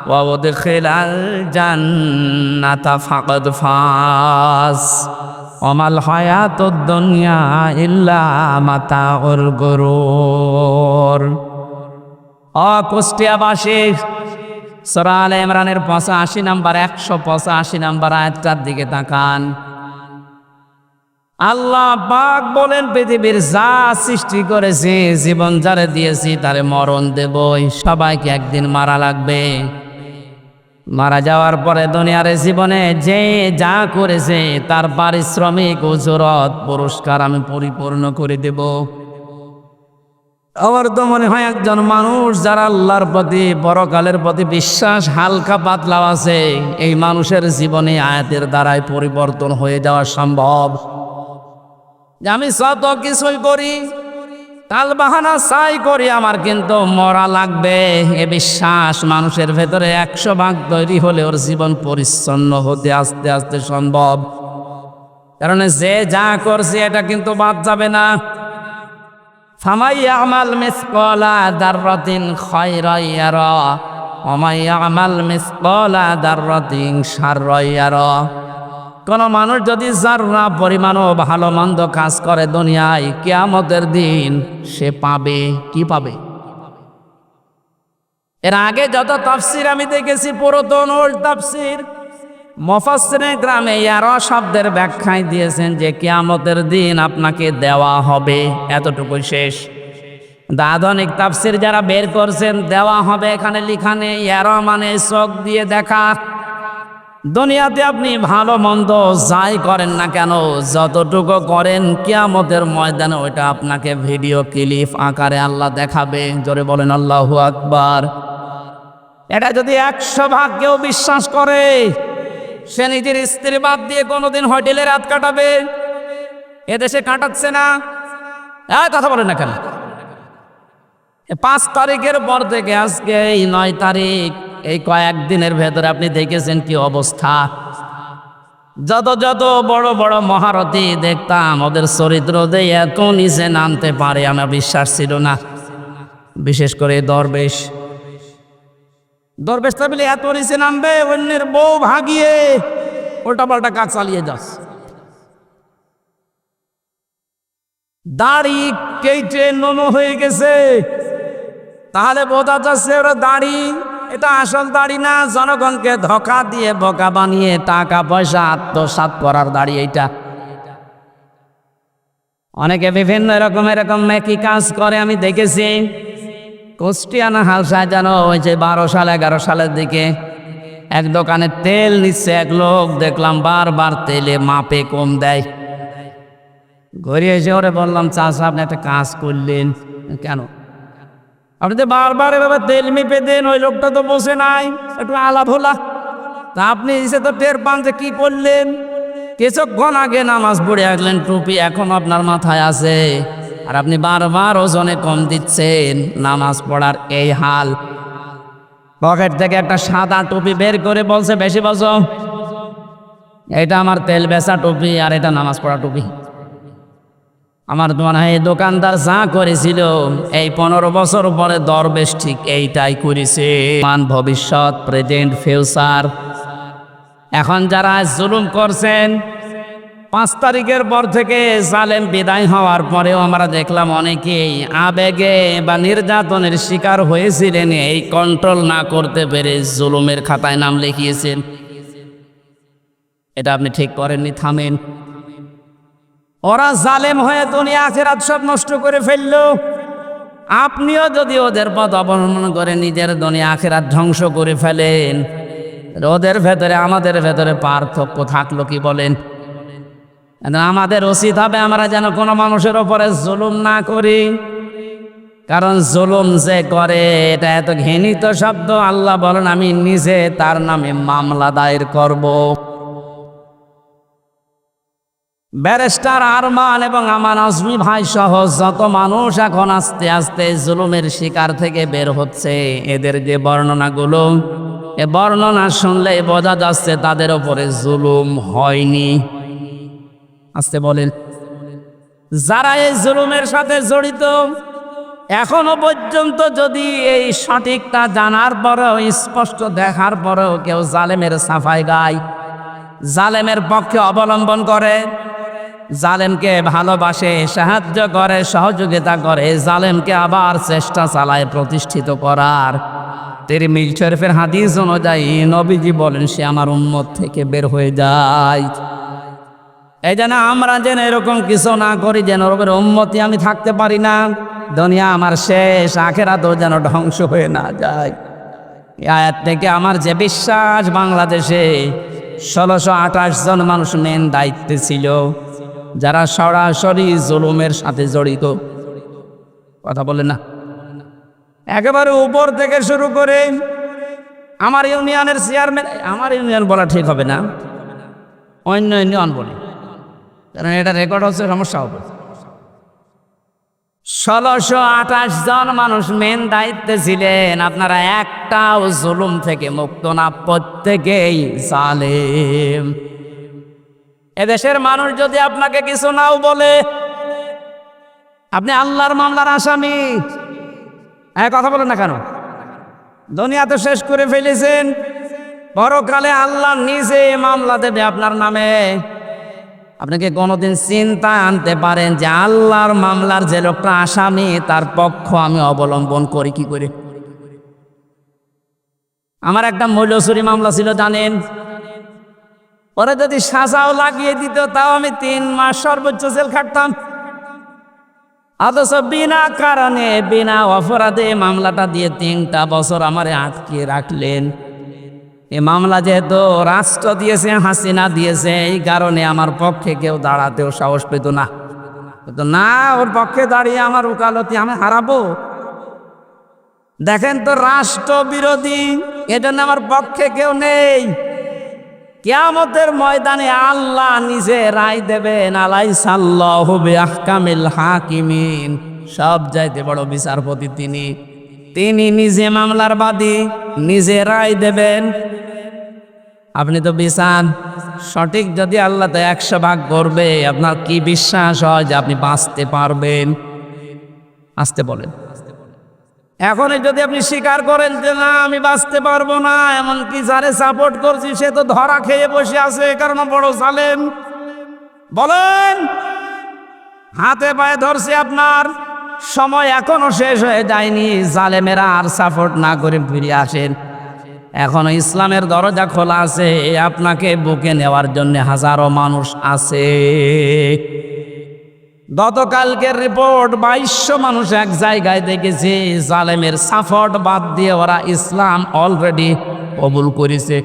Speaker 1: ওয়া উদখিলাল জান্নাতা ফাকাদ ফাজ ওয়া মাল হায়াতুদ দুনিয়া ইল্লা মাতাউল গুরুর। কুষ্টিয়াবাসী, সূরা আলে ইমরানের 85 নম্বর 185 নম্বর আয়াতটার দিকে তাকান। আল্লাহ পাক বলেন, পৃথিবীর যা সৃষ্টি করেছি, জীবন যারে দিয়েছি তারে মরণ দেবই। সবাইকে একদিন মারা লাগবে। মারা যাওয়ার পরে দুনিয়ার জীবনে যে যা করেছে তার পারিশ্রমিক উজরত পুরস্কার আমি পরিপূর্ণ করে দেব। আমার তো মনে হয় একজন মানুষ যারা আল্লাহর প্রতি, পরকালের প্রতি বিশ্বাস হালকা পাতলা আছে, এই মানুষের জীবনে আয়াতের দ্বারাই পরিবর্তন হয়ে যাওয়া সম্ভব। যে আমি যত কিছুই করি, তাল বাহানা চাই করি, আমার কিন্তু মরা লাগবে, এ বিশ্বাস মানুষের ভেতরে 100 ভাগ তৈরি হলে ওর জীবন পরিচ্ছন্ন হতে আস্তে আস্তে সম্ভব। কারণ যে যা করছে এটা কিন্তু বাদ যাবে না। ফামান ইয়ামাল মিসকালা যাররাতিন খায়রান ইয়ারা ওয়া মান ইয়ামাল মিসকালা যাররাতিন শাররান ইয়ারা। কোন মানুষ যদি যাররা পরিমাণও ভালো মন্দ কাজ করে দুনিয়ায়, কিয়ামতের দিন সে পাবে কি পাবে? এর আগে যত তাফসীর আমি দেখেছি, পুরাতন ওল্ড তাফসীর, মুফাসসিরিন গ্রামে ইয়ারা শব্দের ব্যাখ্যায় দিয়েছেন যে কিয়ামতের দিন আপনাকে দেওয়া হবে, এতটুকুই শেষ। আধুনিক তাফসীর যারা বের করছেন, দেওয়া হবে এখানে লেখা নেই। ইয়ারা মানে চোখ দিয়ে দেখা। দুনিয়াতে আপনি ভালো মন্দ যাই করেন না কেন, যতটুকু করেন, কিয়ামতের ময়দানে ওইটা আপনাকে ভিডিও ক্লিপ আকারে আল্লাহ দেখাবে। জোরে বলেন আল্লাহু আকবার। এটা যদি 100 ভাগ কেউ বিশ্বাস করে, সে নিজের স্ত্রী বাদ দিয়ে কোনোদিন হোটেলে রাত কাটাবে? এদেশে কাটাচ্ছে না? কথা বলেন না কেন? 5 তারিখের পর থেকে আজকে এই 9 তারিখ, এই কয়েকদিনের ভেতরে আপনি দেখেছেন কি অবস্থা। যত যত বড় বড় মহারথী দেখতাম, ওদের চরিত্র দিয়ে এত নিচে নামতে পারে আমার বিশ্বাস ছিল না। বিশেষ করে দরবেশ বলে এত নিচে নামবে, অন্যের বউ ভাগিয়ে উল্টা পাল্টা কাজ চালিয়ে যাচ্ছে। দাড়ি কেটে নোনো হয়ে গেছে, তাহলে বোঝা যাচ্ছে ওরা দাড়ি, এটা আসল দাড়ি না, জনগণকে ধোঁকা দিয়ে বোকা বানিয়ে টাকা পয়সা আত্মসাৎ করার দাড়ি এইটা। অনেকে বিভিন্ন এরকম মেকি কাজ করে আমি দেখেছি। কুষ্টিয়ানা হালসায় যেন ওই যে 12 সাল 11 সালের দিকে এক দোকানে তেল নিচ্ছে এক লোক, দেখলাম বারবার তেলে মাপে কম দেয়। ঘুরিয়ে এসে ওরে বললাম, চাচা আপনি একটা কাজ করলেন কেন? আপনি তো বারবার এভাবে তেল মেপে দেন, ওই লোকটা তো বসে নাই, একটু আলাপ হলা। তা আপনি এসে তো টের পান যে কি করলেন। কিছুক্ষণ আগে নামাজ পড়ে আসলেন, টুপি এখন আপনার মাথায় আছে, আর আপনি বারবার ওজনে কম দিচ্ছেন। নামাজ পড়ার এই হাল। পকেট থেকে একটা সাদা টুপি বের করে বলছে, বেশি বসো, এটা আমার তেল বেচা টুপি আর এটা নামাজ পড়া টুপি। আমার মনে হয় এই দোকানদার যা করেছিল, এই 15 বছর পরে দরবেশ ঠিক এইটাই করেছে। মান ভবিষ্যৎ, প্রেজেন্ট, ফিউচার। এখন যারা জুলুম করছেন, 5 তারিখের পর থেকে জালেম বিদায় হওয়ার পরেও আমরা দেখলাম অনেকেই আবেগে বা নির্যাতনের শিকার হয়েছিলেন, এই কন্ট্রোল না করতে পেরে জুলুমের খাতায় নাম লিখিয়েছেন। এটা আপনি ঠিক করেননি, থামেন। ওরা জালেম হয়ে দুনিয়া আখিরাত সব নষ্ট করে ফেলল। আপনিও যদি ওদের পথ অবলম্বন করে নিজের দুনিয়া আখিরাত ধ্বংস করে ফেলেন, ওদের ভেতরে আমাদের ভেতরে পার্থক্য থাকলো কি বলেন? আমাদের উচিত হবে আমরা যেন কোনো মানুষের ওপরে জুলুম না করি। কারণ জুলুম যে করে এটা এত ঘৃণিত শব্দ, আল্লাহ বলেন আমি নিজে তার নামে মামলা দায়ের করব। ব্যারিস্টার আরমান এবং আমার আজমি ভাই সহ যত মানুষ এখন আস্তে আস্তে জুলুমের শিকার থেকে বের হচ্ছে, এদের যে বর্ণনাগুলো, এ বর্ণনা শুনলে বোঝা যাচ্ছে তাদের উপরে জুলুম হয়নি। আস্তে বলেন, যারা এই জুলুমের সাথে জড়িত এখনো পর্যন্ত যদি এই সঠিকটা জানার পরেও, স্পষ্ট দেখার পরেও কেউ জালেমের সাফাই গায়, জালেমের পক্ষে অবলম্বন করে, জালেমকে ভালোবাসে, সাহায্য করে, সহযোগিতা করে, জালেমকে আবার চেষ্টা চালায় প্রতিষ্ঠিত করার, তিরমিজি শরীফের হাদিস অনুযায়ী নবীজি বলেন সে আমার উম্মত থেকে বের হয়ে যায়। এই জন্য আমরা যেন এরকম কিছু না করি যেন রবের উম্মতি আমি থাকতে পারি না, দুনিয়া আমার শেষ, আখেরাতেও যেন ধ্বংস হয়ে না যায়। এই আয়াত থেকে আমার যে বিশ্বাস, বাংলাদেশে 1628 জন মানুষ মেন দায়িত্বে ছিল যারা সরাসরি জুলুমের সাথে জড়িত। কথা বলেন না, একেবারে উপর থেকে শুরু করে আমার ইউনিয়নের চেয়ারম্যান, আমার ইউনিয়ন বলা ঠিক হবে না, অন্য ইউনিয়ন বলি, কারণ এটা রেকর্ড হচ্ছে, সমস্যা হবে। 1628 জন মানুষ মেন দায়িত্বে ছিলেন। আপনারা একটাও জুলুম থেকে মুক্ত না, প্রত্যেকেই জালেম। এদেশের মানুষ যদি আপনাকে কিছু নাও বলে, আপনি আল্লাহর মামলার আসামি, কথা বলেন না কেন? দুনিয়া তো শেষ করে ফেলেছেন, পরকালে আল্লাহ নিজে মামলা দেবে আপনার নামে। আপনাকে কোনোদিন চিন্তা আনতে পারেন যে আল্লাহর মামলার যে লোকটা আসামি তার পক্ষ আমি অবলম্বন করি কি করে? আমার একটা মূল্যচুরি মামলা ছিল জানেন, ওরা যদি সাজাও লাগিয়ে দিত তাও আমি 3 মাস সর্বোচ্চ জেল খাটতাম, অথচ বিনা কারণে বিনা অপরাধে মামলাটা দিয়ে 3টা বছর আমারে আটকে রাখলেন। এই মামলা যেহেতু রাষ্ট্র দিয়েছে, হাসিনা দিয়েছে, এই কারণে আমার পক্ষে কেউ দাঁড়াতেও সাহস পেত না, না ওর পক্ষে দাঁড়িয়ে আমার ওকালতি আমি হারাবো। দেখেন তো, রাষ্ট্র বিরোধী, এজন্য আমার পক্ষে কেউ নেই। কিয়ামতের ময়দানে আল্লাহ নিজে রায় দেবেন, আলাইসাল্লাহু বিআহকামিল হাকিমিন, সব চাইতে বড় বিচারপতি তিনি, তিনি নিজে মামলার বাদী, নিজে রায় দেবেন। আপনি তো বিচার সঠিক যদি আল্লাহ তো 100 ভাগ করবে, আপনার কি বিশ্বাস হয় যে আপনি বাঁচতে পারবেন? আসতে বলেন। এখন যদি আপনি স্বীকার করেন যে না আমি বাঁচতে পারবো না, এমনকি যারে সাপোর্ট করছি সে তো ধরা খেয়ে বসে আছে, কারণ বড় জালেম, বলেন হাতে পায়ে ধরছে, আপনার সময় এখনো শেষ হয়ে যায়নি, জালেমেরা আর সাপোর্ট না করে ফিরে আসেন। এখনো ইসলামের দরজা খোলা আছে, আপনাকে বুকে নেওয়ার জন্য হাজারো মানুষ আছে। গতকালকের রিপোর্ট 2200 মানুষ এক জায়গায় দেখেছে, জালেমের সাপোর্ট বাদ দিয়ে ওরা ইসলাম অলরেডি কবুল করেছে।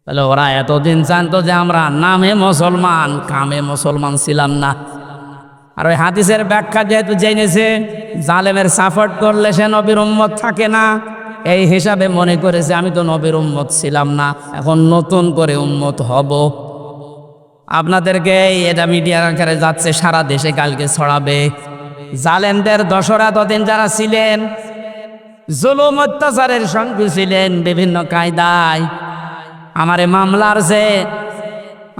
Speaker 1: তাহলে ওরা এতদিন জানতো যে আমরা নামে মুসলমান, কামে মুসলমান ছিলাম না। আর ওই হাদিসের ব্যাখ্যা যেহেতু জেনেছে জালেমের সাপোর্ট করলে সে নবীর উম্মত থাকে না, এই হিসাবে মনে করেছে আমি তো নবীর উম্মত ছিলাম না, এখন নতুন করে উম্মত হব। আপনাদেরকে এটা মিডিয়ার আকারে যাচ্ছে, সারা দেশে কালকে ছড়াবে। জালেমদের দোসরা ততদিন যারা ছিলেন, জুলুম অত্যাচারের সঙ্গে ছিলেন বিভিন্ন কায়দায়, আমার মামলার যে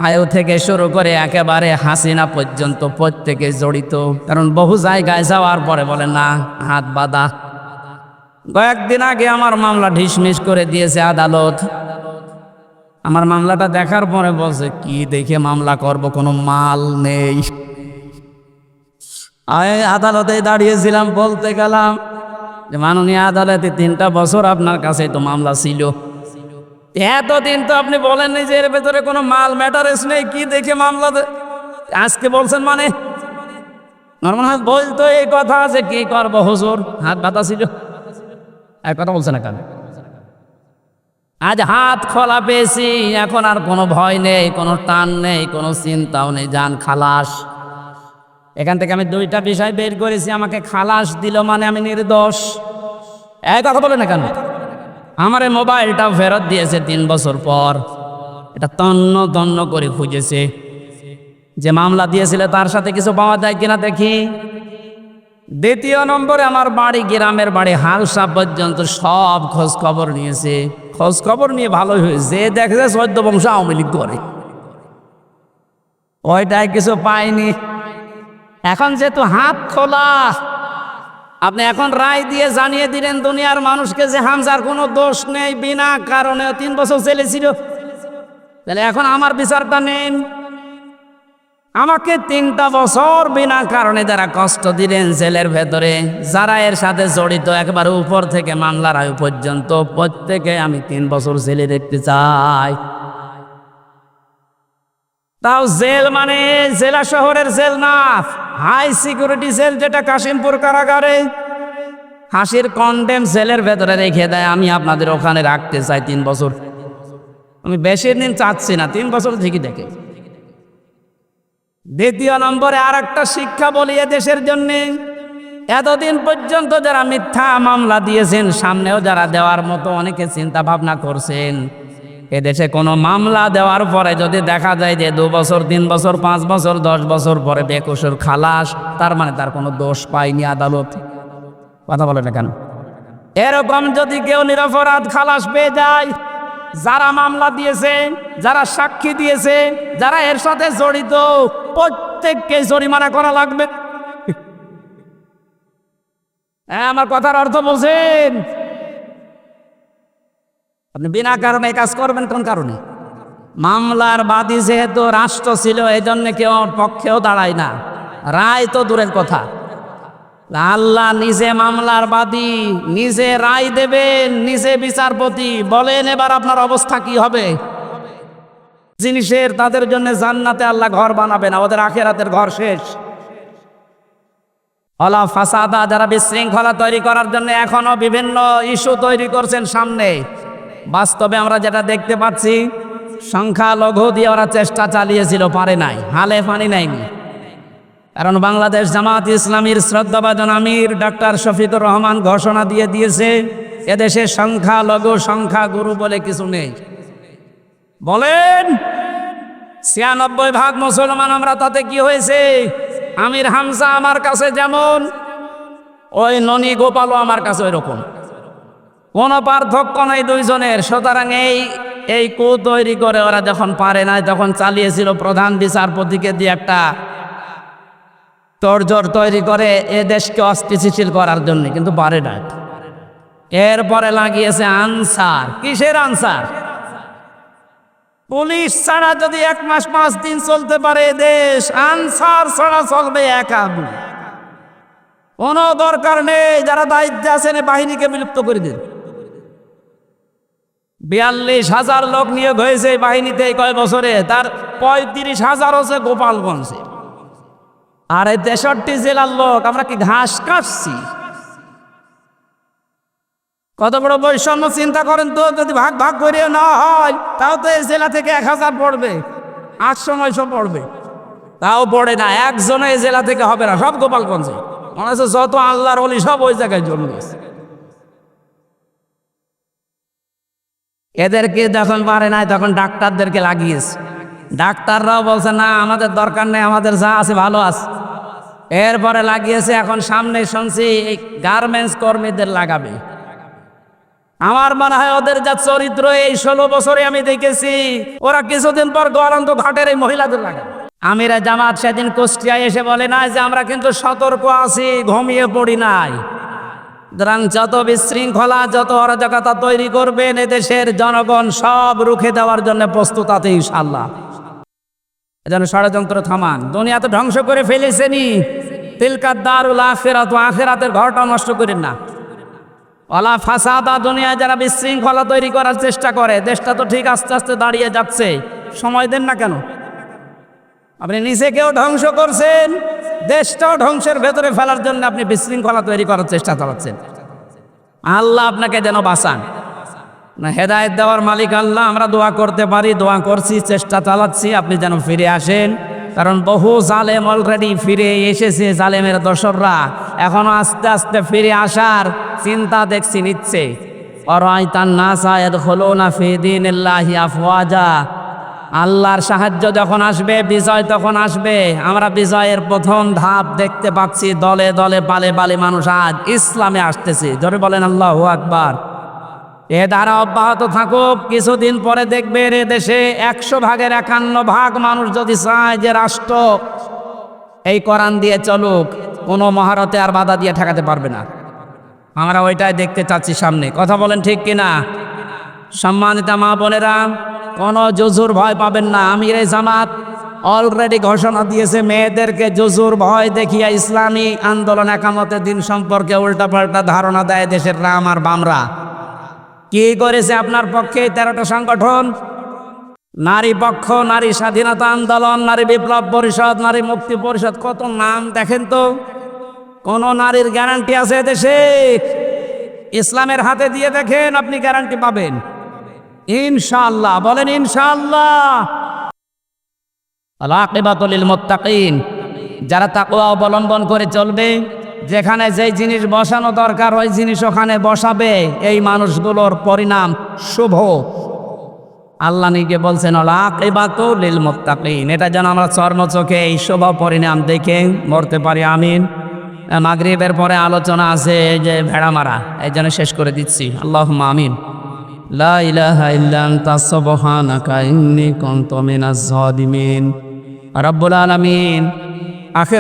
Speaker 1: আয়ু থেকে শুরু করে একেবারে হাসিনা পর্যন্ত প্রত্যেকে জড়িত। কারণ বহু জায়গায় যাওয়ার পরে বলে না হাত বাঁধা। কয়েকদিন আগে আমার মামলা ঢিসমিস করে দিয়েছে আদালত। আমার মামলাটা দেখার পরে বলছে কি দেখে মামলা করব, কোনো মাল নেই। আমি আদালতে দাঁড়িয়েছিলাম, বলতে গেলাম যে মাননীয় আদালতে 3টা বছর আপনার কাছে তো মামলা ছিল, এতদিন তো আপনি বলেননি যে এর ভেতরে কোনো মাল ম্যাটারেস নেই, কি দেখে মামলা আজকে বলছেন? মানে নর্মাল বলতো এই কথা আছে, কি করবো হুজুর, হাত বাতা ছিল, এক কথা বলছে না কেন? আজ হাত খোলা পেয়েছি, এখন আর কোনো ভয় নেই, কোনো টান নেই, কোনো চিন্তাও নেই, যান খালাস। এখান থেকে আমি দুইটা বিষয় বের করেছি। আমাকে খালাস দিল মানে আমি নির্দোষ। এই কথা বলে না কেন? আমার এই মোবাইলটাও ফেরত দিয়েছে 3 বছর পর। এটা তন্ন তন্ন করে খুঁজেছে, যে মামলা দিয়েছিল তার সাথে কিছু পাওয়া যায় কিনা দেখি। দ্বিতীয় নম্বরে আমার বাড়ি, গ্রামের বাড়ি হালসা পর্যন্ত সব খোঁজ খবর নিয়েছে। খোঁজ খবর নিয়ে ভালোই হয়েছে, দেখেছে 14 বংশ আওয়ামী লীগ করে, ওইটাই কিছু পাইনি। এখন যেহেতু হাত খোলা, আপনি এখন রায় দিয়ে জানিয়ে দিলেন দুনিয়ার মানুষকে যে হামজার কোনো দোষ নেই, বিনা কারণে 3 বছর জেলে ছিল। তাহলে এখন আমার বিচারটা নেন। আমাকে 3টা বছর বিনা কারণে যারা কষ্ট দিলেন জেলের ভেতরে, যারা এর সাথে জড়িত একেবারে উপর থেকে মামলার আয়ু পর্যন্ত, প্রত্যেকে আমি 3 বছর জেলে দেখতে চাই। তাও জেল মানে জেলা শহরের জেল না, হাই সিকিউরিটি জেল, যেটা কাশিমপুর কারাগারে হাসির কন্ডেম জেলের ভেতরে রেখে দেয়। আমি আপনাদের ওখানে রাখতে চাই 3 বছর। আমি বেশি দিন চাচ্ছি না, 3 বছর ঠিকই দেখে। দ্বিতীয় নম্বরে আর একটা শিক্ষা বলি দেশের জন্য, এতদিন পর্যন্ত যারা মিথ্যা মামলা দিয়েছেন, সামনেও যারা দেওয়ার মতো অনেকে চিন্তা ভাবনা করছেন, এদেশে কোনো মামলা দেওয়ার পরে যদি দেখা যায় যে 2 বছর, 3 বছর, 5 বছর, 10 বছর পরে বেকসুর খালাস, তার মানে তার কোনো দোষ পায়নি আদালত। কথা বলে না কেন? এরকম যদি কেউ নিরপরাধ খালাস পেয়ে যায়, যারা মামলা দিয়েছে, যারা সাক্ষী দিয়েছে, যারা এর সাথে জড়িত, প্রত্যেককে জরিমানা করা লাগবে। হ্যাঁ, আমার কথার অর্থ বোঝেন? আপনি বিনা কারণে কাজ করবেন কোন কারণে? মামলার বাদী যেহেতু রাষ্ট্র ছিল, এই জন্য কেউ পক্ষেও দাঁড়ায় না, রায় তো দূরের কথা। আল্লাহ নিজে মামলার বাদী, নিজে রায় দেবেন, নিজে বিচারপতি। বলেন এবার আপনার অবস্থা কি হবে? জিনিসের তাদের জন্য জান্নাতে আল্লাহ ঘর বানাবে না, ওদের আখিরাতের ঘর শেষ। অলা ফাসাদা, যারা বিশৃঙ্খলা তৈরি করার জন্য এখনো বিভিন্ন ইস্যু তৈরি করছেন সামনে, বাস্তবে আমরা যেটা দেখতে পাচ্ছি, সংখ্যালঘু দিয়ে ওরা চেষ্টা চালিয়েছিল, পারে নাই, হালে পানি নাইনি। কারণ বাংলাদেশ জামাত ইসলামীর শ্রদ্ধাভাজন আমির ডক্টর শফিকুর রহমান ঘোষণা দিয়ে দিয়েছে, এদেশে সংখ্যালঘু সংখ্যাগুরু বলে কিছু নেই। বলেন 96% মুসলমান আমরা, তাতে কি হয়েছে? আমির হামজা আমার কাছে যেমন, ওই ননী গোপালও আমার কাছে ওই রকম, কোনো পার্থক্য নাই দুইজনের। সুতরাং এই কু তৈরি করে ওরা যখন পারে না, তখন চালিয়েছিল প্রধান বিচারপতিকে দিয়ে একটা তোড়জোড় তৈরি করে এ দেশকে অস্থিতিশীল করার জন্য, কিন্তু পারে না। এরপরে লাগিয়েছে আনসার। কিসের আনসার? পুলিশ ছাড়া যদি 1 মাস 5 দিন চলতে পারে দেশ, আনসার ছাড়া চলবে একা। কোনো দরকার নেই, যারা দায়িত্বে আছেন বাহিনীকে বিলুপ্ত করে দিন। 42,000 লোক নিয়োগ হয়েছে বাহিনীতে এই কয় বছরে, তার 35,000 হচ্ছে গোপালগঞ্জে। আর এই 63 জেলার লোক, আমরা কি ঘাস কাটছি? কত বড় বৈষম্য চিন্তা করেন তো। যদি ভাগ ভাগ করে না হয়, তাও তো এই জেলা থেকে 1000 পড়বে, 800-900 পড়বে, তাও পড়ে না। একজনে এই জেলা থেকে হবে না, সব গোপালগঞ্জে। মনে হচ্ছে যত আল্লাহর ওলি সব ওই জায়গায় জন্মেছে। এদেরকে যখন পারে নাই, তখন ডাক্তারদেরকে লাগিয়েছে। ডাক্তাররাও বলছে না, আমাদের দরকার নেই, আমাদের যা আছে ভালো আছে। এরপরে লাগিয়েছে, এখন সামনে শুনছি এই গার্মেন্টস কর্মীদের লাগাবে। আমার মনে হয় ওদের যা চরিত্র, এই 16 বছরে আমি দেখেছি, ওরা কিছুদিন পর গোয়ালন্দ ঘাটের এই মহিলাদের লাগাবে। আমিরা জামাত সেদিন কুষ্টিয়ায় এসে বলে না যে আমরা কিন্তু সতর্ক আছি, ঘুমিয়ে পড়ি নাই। সুতরাং যত বিশৃঙ্খলা, যত অরাজকতা তৈরি করবেন, এদেশের জনগণ সব রুখে দেওয়ার জন্য প্রস্তুত আছে ইনশাআল্লাহ। এজন্য ষড়যন্ত্র থামান। দুনিয়া তো ধ্বংস করে ফেলেছেনি, তিলকা দারুল আখিরাত, আখিরাতের ঘরটা নষ্ট করেন না। ওয়ালা ফাসাদা, দুনিয়ায় যারা বিশৃঙ্খলা তৈরি করার চেষ্টা করে, দেশটা তো ঠিক আস্তে আস্তে দাঁড়িয়ে যাচ্ছে, সময় দেন না কেন? আপনি নিজেকেও ধ্বংস করছেন, দেশটাও ধ্বংসের ভেতরে ফেলার জন্য আপনি বিশৃঙ্খলা তৈরি করার চেষ্টা চালাচ্ছেন। আল্লাহ আপনাকে যেন বাঁচান। না, হেদায়েত দেওয়ার মালিক আল্লাহ। আমরা দোয়া করতে পারি, দোয়া করছি, চেষ্টা চালাচ্ছি, আপনি যেন ফিরে আসেন, কারণ বহু জালেম অলরেডি ফিরে এসেছে, জালেমের দোসররা এখনো আস্তে আস্তে ফিরে আসার চিন্তা দেখছি নিচ্ছে। অরাইতান নাসা ইয়াদখুলুনা ফি দীনিল্লাহি আফওয়াজা, আল্লাহর সাহায্য যখন আসবে, বিজয় তখন আসবে। আমরা বিজয়ের প্রথম ধাপ দেখতে পাচ্ছি, দলে দলে পালে পালে মানুষ আজ ইসলামে আসতেছে। জোরে বলেন আল্লাহু আকবার। এ দ্বারা অব্যাহত থাকুক, কিছুদিন পরে দেখবেন এ দেশে 100 ভাগের 51 ভাগ মানুষ যদি চায় যে রাষ্ট্র এই কোরআন দিয়ে চলুক, কোনো মহারতে আর বাধা দিয়ে ঠেকাতে পারবে না। আমরা ওইটাই দেখতে চাচ্ছি সামনে। কথা বলেন ঠিক কিনা? সম্মানিত মা বোনেরা, কোনো জুজুর ভয় পাবেন না। আমির জামাত অলরেডি ঘোষণা দিয়েছে, মেয়েদেরকে জুজুর ভয় দেখিয়া ইসলামী আন্দোলন একামতের দিন সম্পর্কে উল্টাপাল্টা ধারণা দেয় দেশের রাম আর বামরা। কি করেছে আপনার পক্ষে 13টা সংগঠন? নারী পক্ষ, নারী স্বাধীনতা আন্দোলন, নারী বিপ্লব পরিষদ, নারী মুক্তি পরিষদ, কত নাম দেখেন তো। কোন নারীর গ্যারান্টি আছে দেশে? ইসলামের হাতে দিয়ে দেখেন, আপনি গ্যারান্টি পাবেন ইনশাআল্লাহ। বলেন ইনশাআল্লাহ। আল আকিবাতুল লিল মুত্তাকিন, যারা তাকওয়া অবলম্বন করে চলবে, যেখানে যেই জিনিস বসানো দরকার ওই জিনিস ওখানে বসাবে, এই মানুষগুলোর পরিণাম শুভ। আল্লাহ নিজে বলছেন আল আকিবাতুল লিল মুত্তাকিন। এটা যেন আমরা চর্মচোখে এই শুভ পরিণাম দেখে মরতে পারি। আমিন। মাগরিবের পরে আলোচনা আছে এই যে ভেড়া মারা, এই জন্য শেষ করে দিচ্ছি। আল্লাহুম্মা আমিন। লা ইলাহা ইল্লা আনতা সুবহানাকা ইন্নী কুনতু মিনাজ জালিমিন। রব্বুল আলামিন। আখির